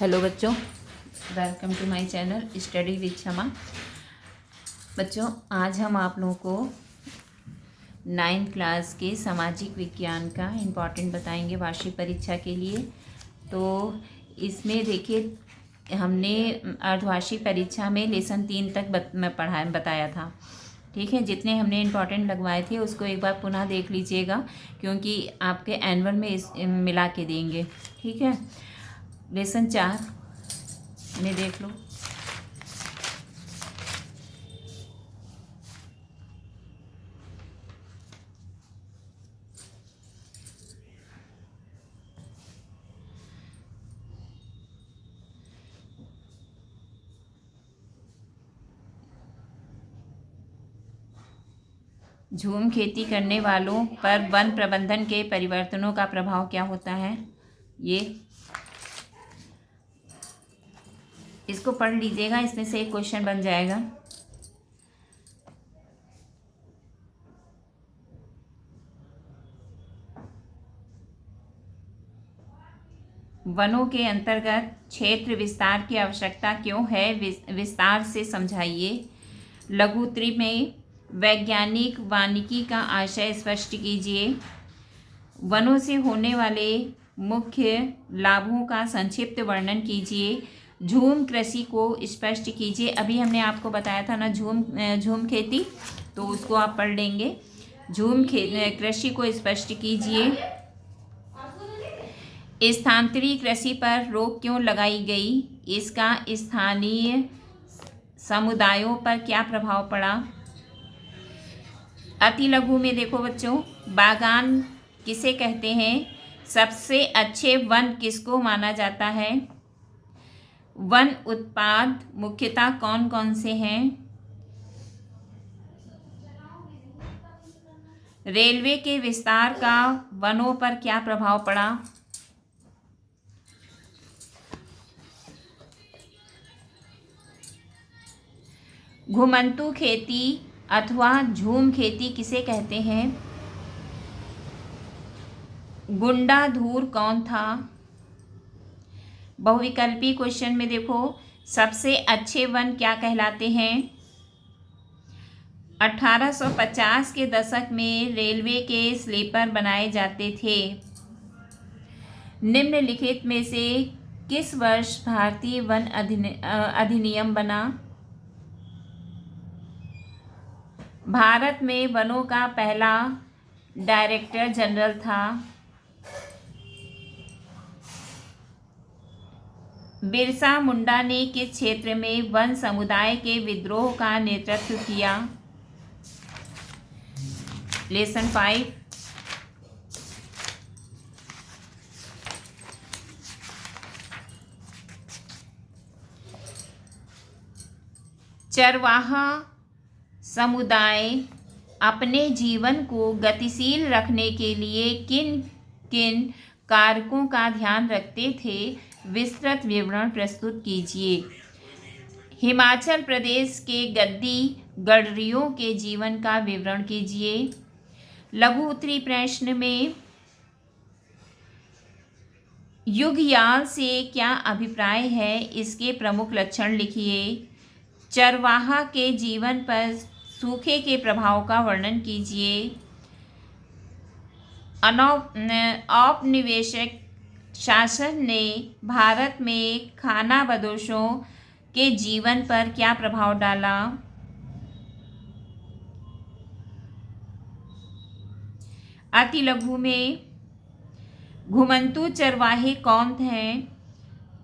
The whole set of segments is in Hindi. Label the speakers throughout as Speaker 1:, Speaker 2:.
Speaker 1: हेलो बच्चों, welcome to my channel study with Kshama. बच्चों, आज हम आप लोगों को 9th क्लास के सामाजिक विज्ञान का इम्पोर्टेंट बताएंगे वार्षिक परीक्षा के लिए। तो इसमें देखिए, हमने अर्धवार्षिक परीक्षा में लेसन 3 तक बताया था। ठीक है, जितने हमने इम्पोर्टेंट लगवाए थे उसको एक बार पुनः देख लीजिएगा, क्योंकि आपके एनुअल में इस मिला के देंगे। ठीक है, लेसन 4 में देख लो। झूम खेती करने वालों पर वन प्रबंधन के परिवर्तनों का प्रभाव क्या होता है। ये इसको पढ़ लीजिएगा, इसमें से एक क्वेश्चन बन जाएगा। वनों के अंतर्गत क्षेत्र विस्तार की आवश्यकता क्यों है, विस्तार से समझाइए। लघुत्तरी में वैज्ञानिक वानिकी का आशय स्पष्ट कीजिए। वनों से होने वाले मुख्य लाभों का संक्षिप्त वर्णन कीजिए। झूम कृषि को स्पष्ट कीजिए। अभी हमने आपको बताया था ना झूम खेती, तो उसको आप पढ़ लेंगे। झूम कृषि को स्पष्ट कीजिए। स्थानांतरी कृषि पर रोक क्यों लगाई गई, इसका स्थानीय समुदायों पर क्या प्रभाव पड़ा। अति लघु में देखो बच्चों, बागान किसे कहते हैं, सबसे अच्छे वन किसको माना जाता है, वन उत्पाद मुख्यतः कौन कौन से हैं, रेलवे के विस्तार का वनों पर क्या प्रभाव पड़ा। घुमंतू खेती अथवा झूम खेती किसे कहते हैं, गुंडाधूर कौन था। बहुविकल्पी क्वेश्चन में देखो, सबसे अच्छे वन क्या कहलाते हैं। 1850 के दशक में रेलवे के स्लीपर बनाए जाते थे। निम्नलिखित में से किस वर्ष भारतीय वन अधिनियम बना। भारत में वनों का पहला डायरेक्टर जनरल था। बिरसा मुंडा ने किस क्षेत्र में वन समुदाय के विद्रोह का नेतृत्व किया। लेसन 5। चरवाहा समुदाय अपने जीवन को गतिशील रखने के लिए किन किन कारकों का ध्यान रखते थे, विस्तृत विवरण प्रस्तुत कीजिए। हिमाचल प्रदेश के गद्दी गडरियों के जीवन का विवरण कीजिए। लघु उत्तरी प्रश्न में युगयाल से क्या अभिप्राय है, इसके प्रमुख लक्षण लिखिए। चरवाहा के जीवन पर सूखे के प्रभाव का वर्णन कीजिए। औपनिवेशिक शासन ने भारत में खानाबदोशों के जीवन पर क्या प्रभाव डाला। अति लघु में घुमंतू चरवाहे कौन हैं,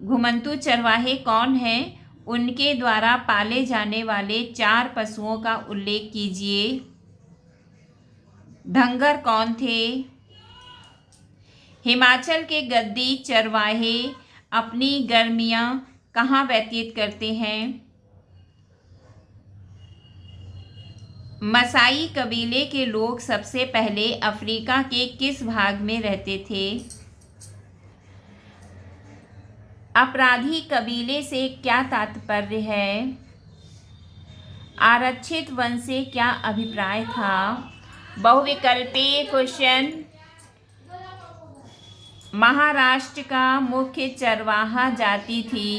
Speaker 1: घुमंतू चरवाहे कौन हैं, उनके द्वारा पाले जाने वाले 4 पशुओं का उल्लेख कीजिए। धंगर कौन थे। हिमाचल के गद्दी चरवाहे अपनी गर्मियां कहाँ व्यतीत करते हैं। मसाई कबीले के लोग सबसे पहले अफ्रीका के किस भाग में रहते थे। अपराधी कबीले से क्या तात्पर्य है। आरक्षित वन से क्या अभिप्राय था। बहुविकल्पीय क्वेश्चन, महाराष्ट्र का मुख्य चरवाहा जाति थी।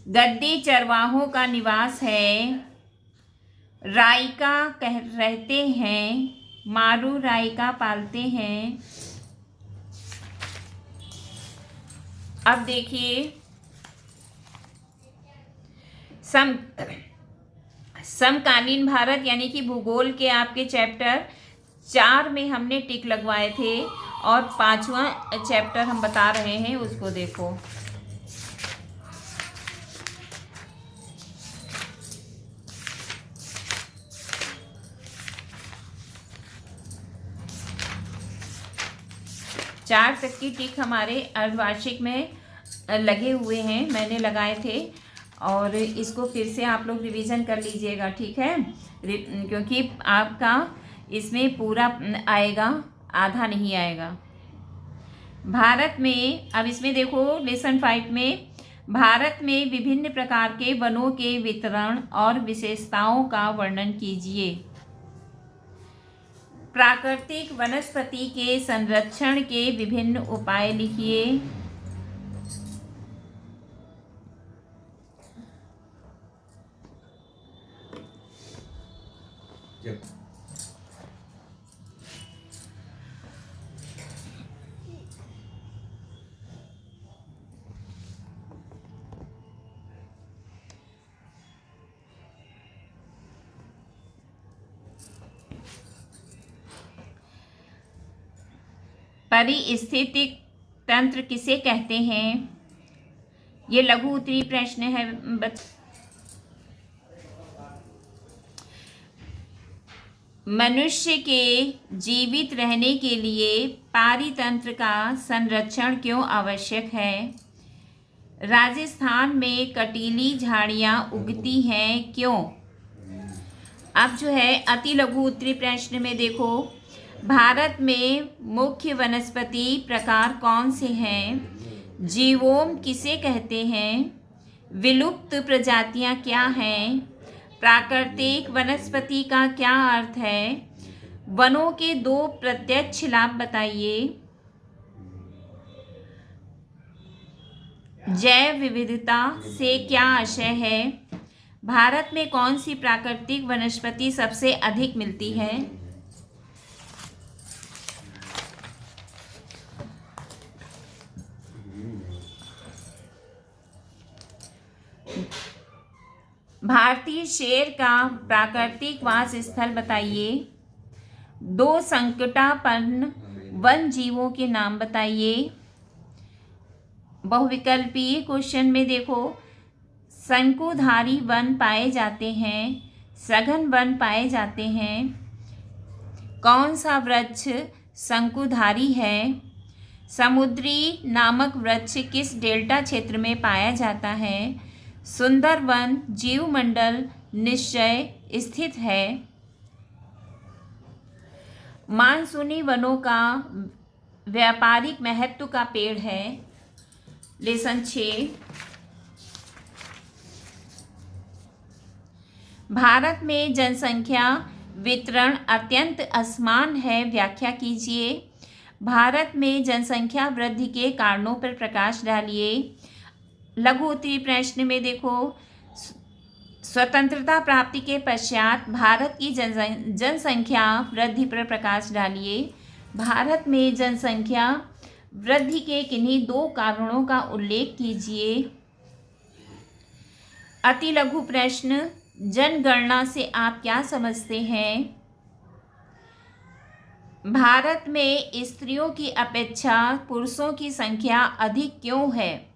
Speaker 1: गद्दी चरवाहों का निवास है। राइका रहते हैं। मारू राइका पालते हैं। अब देखिए समकालीन भारत यानी कि भूगोल के आपके चैप्टर 4 में हमने टिक लगवाए थे और 5वां चैप्टर हम बता रहे हैं, उसको देखो। चार तक की टिक हमारे अर्धवार्षिक में लगे हुए हैं, मैंने लगाए थे, और इसको फिर से आप लोग रिवीजन कर लीजिएगा, ठीक है, क्योंकि आपका इसमें पूरा आएगा, आधा नहीं आएगा। भारत में, अब इसमें देखो लेसन 5 में, भारत में विभिन्न प्रकार के वनों के वितरण और विशेषताओं का वर्णन कीजिए। प्राकृतिक वनस्पति के संरक्षण के विभिन्न उपाय लिखिए। परिस्थितिक तंत्र किसे कहते हैं? ये लघु उत्तरीय प्रश्न है। मनुष्य के जीवित रहने के लिए पारितंत्र का संरक्षण क्यों आवश्यक है? राजस्थान में कटीली झाड़ियाँ उगती हैं क्यों? अब जो है अति लघु उत्तरीय प्रश्न में देखो, भारत में मुख्य वनस्पति प्रकार कौन से हैं? जीवोम किसे कहते हैं? विलुप्त प्रजातियां क्या हैं? प्राकृतिक वनस्पति का क्या अर्थ है? वनों के 2 प्रत्यक्ष लाभ बताइए। जैव विविधता से क्या आशय है? भारत में कौन सी प्राकृतिक वनस्पति सबसे अधिक मिलती है? भारतीय शेर का प्राकृतिक वास स्थल बताइए। 2 संकटापन्न वन जीवों के नाम बताइए। बहुविकल्पीय क्वेश्चन में देखो, शंकुधारी वन पाए जाते हैं, सघन वन पाए जाते हैं। कौन सा वृक्ष शंकुधारी है? समुद्री नामक वृक्ष किस डेल्टा क्षेत्र में पाया जाता है? सुंदरवन जीवमंडल निश्चय स्थित है। मानसूनी वनों का व्यापारिक महत्व का पेड़ है। लेसन 6। भारत में जनसंख्या वितरण अत्यंत असमान है, व्याख्या कीजिए। भारत में जनसंख्या वृद्धि के कारणों पर प्रकाश डालिए। लघु उत्तरीय प्रश्न में देखो, स्वतंत्रता प्राप्ति के पश्चात भारत की जनसंख्या वृद्धि पर प्रकाश डालिए। भारत में जनसंख्या वृद्धि के किन्हीं 2 कारणों का उल्लेख कीजिए। अति लघु प्रश्न, जनगणना से आप क्या समझते हैं? भारत में स्त्रियों की अपेक्षा पुरुषों की संख्या अधिक क्यों है?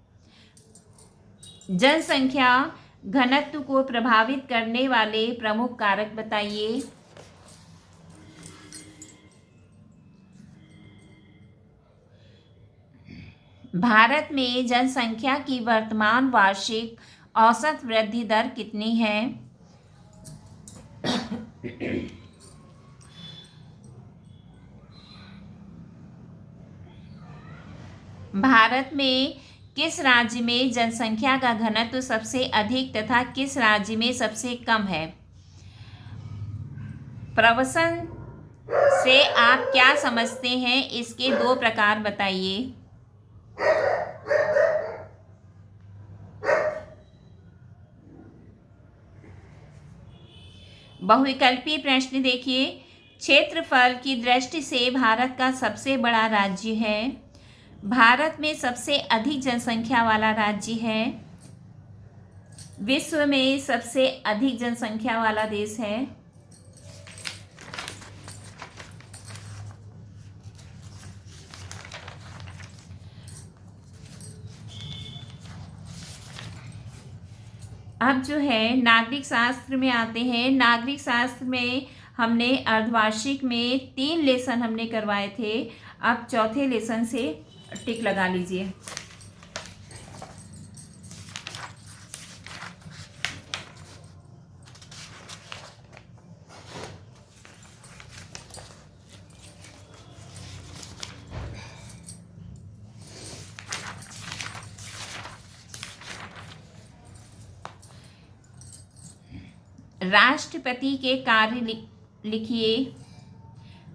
Speaker 1: जनसंख्या घनत्व को प्रभावित करने वाले प्रमुख कारक बताइए। भारत में जनसंख्या की वर्तमान वार्षिक औसत वृद्धि दर कितनी है? भारत में किस राज्य में जनसंख्या का घनत्व सबसे अधिक तथा किस राज्य में सबसे कम है? प्रवसन से आप क्या समझते हैं, इसके दो प्रकार बताइए। बहुविकल्पी प्रश्न देखिए। क्षेत्रफल की दृष्टि से भारत का सबसे बड़ा राज्य है। भारत में सबसे अधिक जनसंख्या वाला राज्य है। विश्व में सबसे अधिक जनसंख्या वाला देश है। अब जो है नागरिक शास्त्र में आते हैं। नागरिक शास्त्र में हमने अर्धवार्षिक में 3 लेसन हमने करवाए थे। अब चौथे लेसन से टिक लगा लीजिए। राष्ट्रपति के कार्य लिखिए।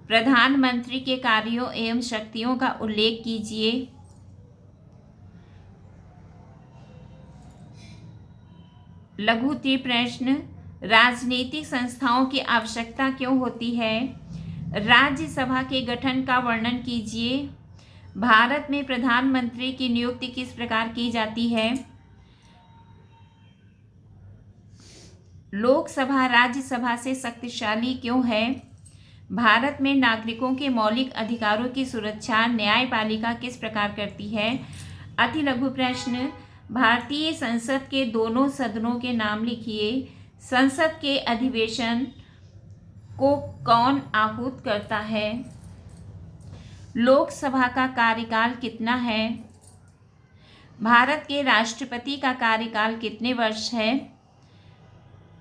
Speaker 1: प्रधानमंत्री के कार्यों एवं शक्तियों का उल्लेख कीजिए। लघु प्रश्न, राजनीतिक संस्थाओं की आवश्यकता क्यों होती है? राज्यसभा के गठन का वर्णन कीजिए। भारत में प्रधानमंत्री की नियुक्ति किस प्रकार की जाती है? लोकसभा राज्यसभा से शक्तिशाली क्यों है? भारत में नागरिकों के मौलिक अधिकारों की सुरक्षा न्यायपालिका किस प्रकार करती है? अति लघु प्रश्न, भारतीय संसद के दोनों सदनों के नाम लिखिए। संसद के अधिवेशन को कौन आहूत करता है? लोकसभा का कार्यकाल कितना है? भारत के राष्ट्रपति का कार्यकाल कितने वर्ष है?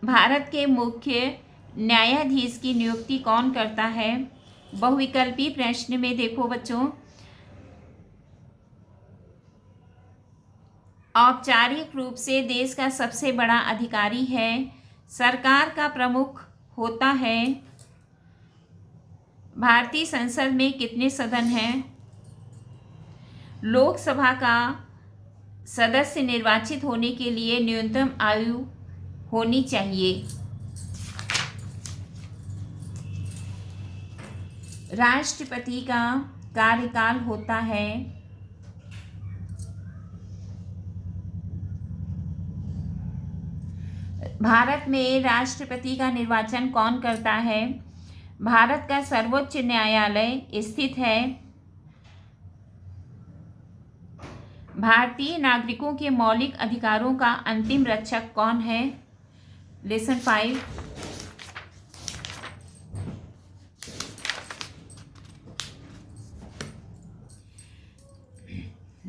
Speaker 1: भारत के मुख्य न्यायाधीश की नियुक्ति कौन करता है? बहुविकल्पी प्रश्न में देखो बच्चों, औपचारिक रूप से देश का सबसे बड़ा अधिकारी है। सरकार का प्रमुख होता है। भारतीय संसद में कितने सदन हैं? लोकसभा का सदस्य निर्वाचित होने के लिए न्यूनतम आयु होनी चाहिए। राष्ट्रपति का कार्यकाल होता है। भारत में राष्ट्रपति का निर्वाचन कौन करता है? भारत का सर्वोच्च न्यायालय स्थित है। भारतीय नागरिकों के मौलिक अधिकारों का अंतिम रक्षक कौन है? लेसन 5।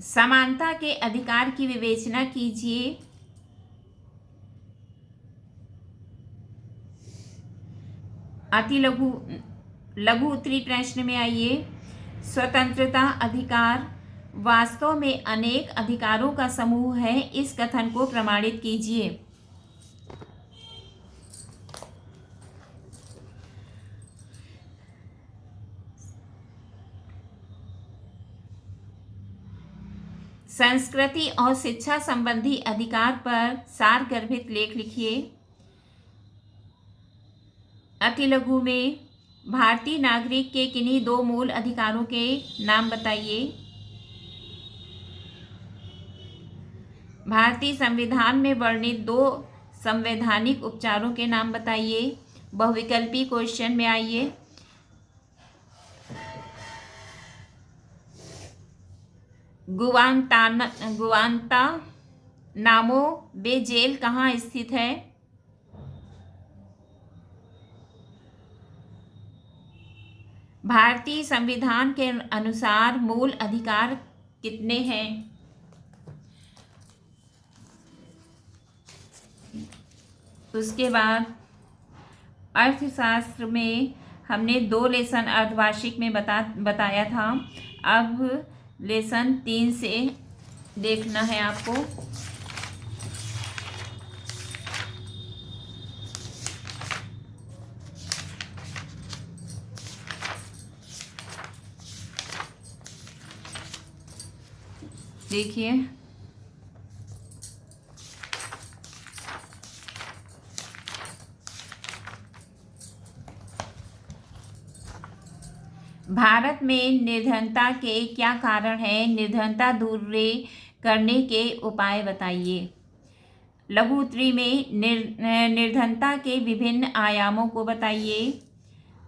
Speaker 1: समानता के अधिकार की विवेचना कीजिए। अति लघु उत्तरी प्रश्न में आइए। स्वतंत्रता अधिकार वास्तव में अनेक अधिकारों का समूह है, इस कथन को प्रमाणित कीजिए। संस्कृति और शिक्षा संबंधी अधिकार पर सारगर्भित लेख लिखिए। अति लघु में भारतीय नागरिक के किन्हीं 2 मूल अधिकारों के नाम बताइए। भारतीय संविधान में वर्णित 2 संवैधानिक उपचारों के नाम बताइए। बहुविकल्पी क्वेश्चन में आइए। गुआंतानामो बे जेल कहाँ स्थित है? भारतीय संविधान के अनुसार मूल अधिकार कितने हैं? उसके बाद अर्थशास्त्र में हमने 2 लेसन अर्धवार्षिक में बताया था। अब लेसन 3 से देखना है आपको। देखिए, भारत में निर्धनता के क्या कारण है? निर्धनता दूर करने के उपाय बताइए। लघु उत्तरी में निर्धनता के विभिन्न आयामों को बताइए।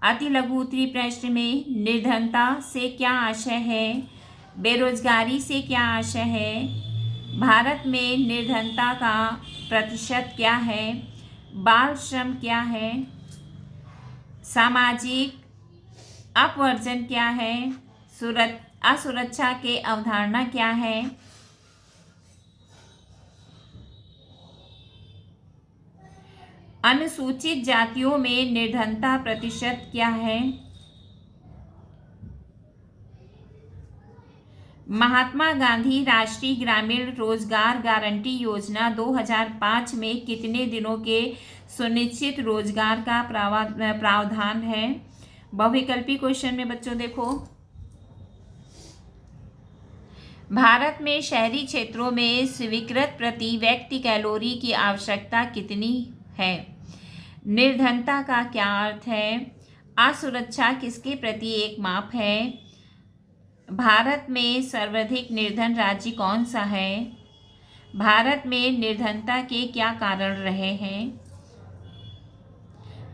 Speaker 1: अति लघु उत्तरी प्रश्न में निर्धनता से क्या आशय है? बेरोजगारी से क्या आशय है? भारत में निर्धनता का प्रतिशत क्या है? बाल श्रम क्या है? सामाजिक अपवर्जन क्या है? असुरक्षा के अवधारणा क्या है? अनुसूचित जातियों में निर्धनता प्रतिशत क्या है? महात्मा गांधी राष्ट्रीय ग्रामीण रोजगार गारंटी योजना 2005 में कितने दिनों के सुनिश्चित रोजगार का प्रावधान है? बहुविकल्पी क्वेश्चन में बच्चों देखो, भारत में शहरी क्षेत्रों में स्वीकृत प्रति व्यक्ति कैलोरी की आवश्यकता कितनी है? निर्धनता का क्या अर्थ है? असुरक्षा किसके प्रति एक माप है? भारत में सर्वाधिक निर्धन राज्य कौन सा है? भारत में निर्धनता के क्या कारण रहे हैं?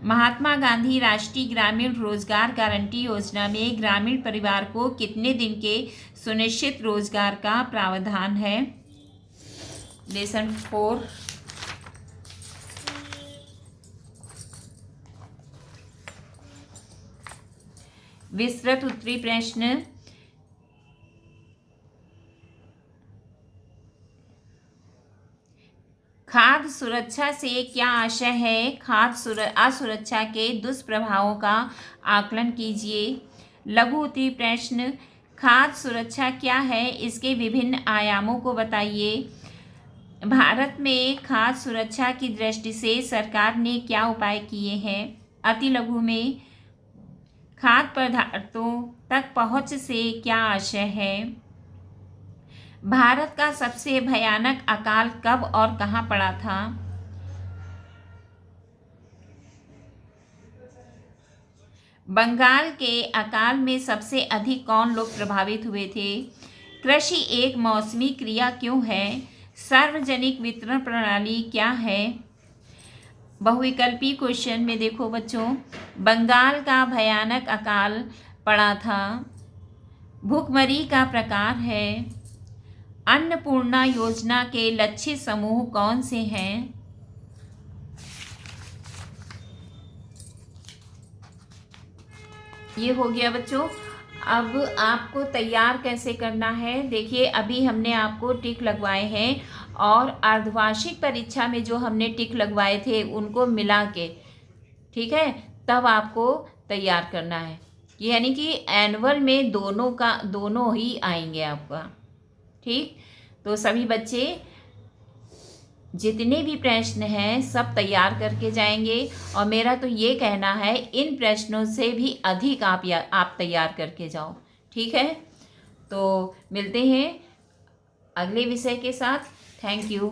Speaker 1: महात्मा गांधी राष्ट्रीय ग्रामीण रोजगार गारंटी योजना में ग्रामीण परिवार को कितने दिन के सुनिश्चित रोजगार का प्रावधान है? लेसन 4। विस्तृत उत्तरी प्रश्न, खाद्य सुरक्षा से क्या आशय है? खाद्य असुरक्षा के दुष्प्रभावों का आकलन कीजिए। लघु उत्तरी प्रश्न, खाद्य सुरक्षा क्या है? इसके विभिन्न आयामों को बताइए। भारत में खाद्य सुरक्षा की दृष्टि से सरकार ने क्या उपाय किए हैं? अति लघु में खाद्य पदार्थों तक पहुंच से क्या आशय है? भारत का सबसे भयानक अकाल कब और कहां पड़ा था? बंगाल के अकाल में सबसे अधिक कौन लोग प्रभावित हुए थे? कृषि एक मौसमी क्रिया क्यों है? सार्वजनिक वितरण प्रणाली क्या है? बहुविकल्पी क्वेश्चन में देखो बच्चों, बंगाल का भयानक अकाल पड़ा था। भुखमरी का प्रकार है। अन्नपूर्णा योजना के लक्षित समूह कौन से हैं? ये हो गया बच्चों। अब आपको तैयार कैसे करना है, देखिए अभी हमने आपको टिक लगवाए हैं और अर्धवार्षिक परीक्षा में जो हमने टिक लगवाए थे उनको मिला के, ठीक है, तब आपको तैयार करना है। यानी कि एनुअल में दोनों ही आएंगे आपका, ठीक। तो सभी बच्चे जितने भी प्रश्न हैं सब तैयार करके जाएंगे और मेरा तो ये कहना है इन प्रश्नों से भी अधिक आप तैयार करके जाओ, ठीक है। तो मिलते हैं अगले विषय के साथ। Thank you.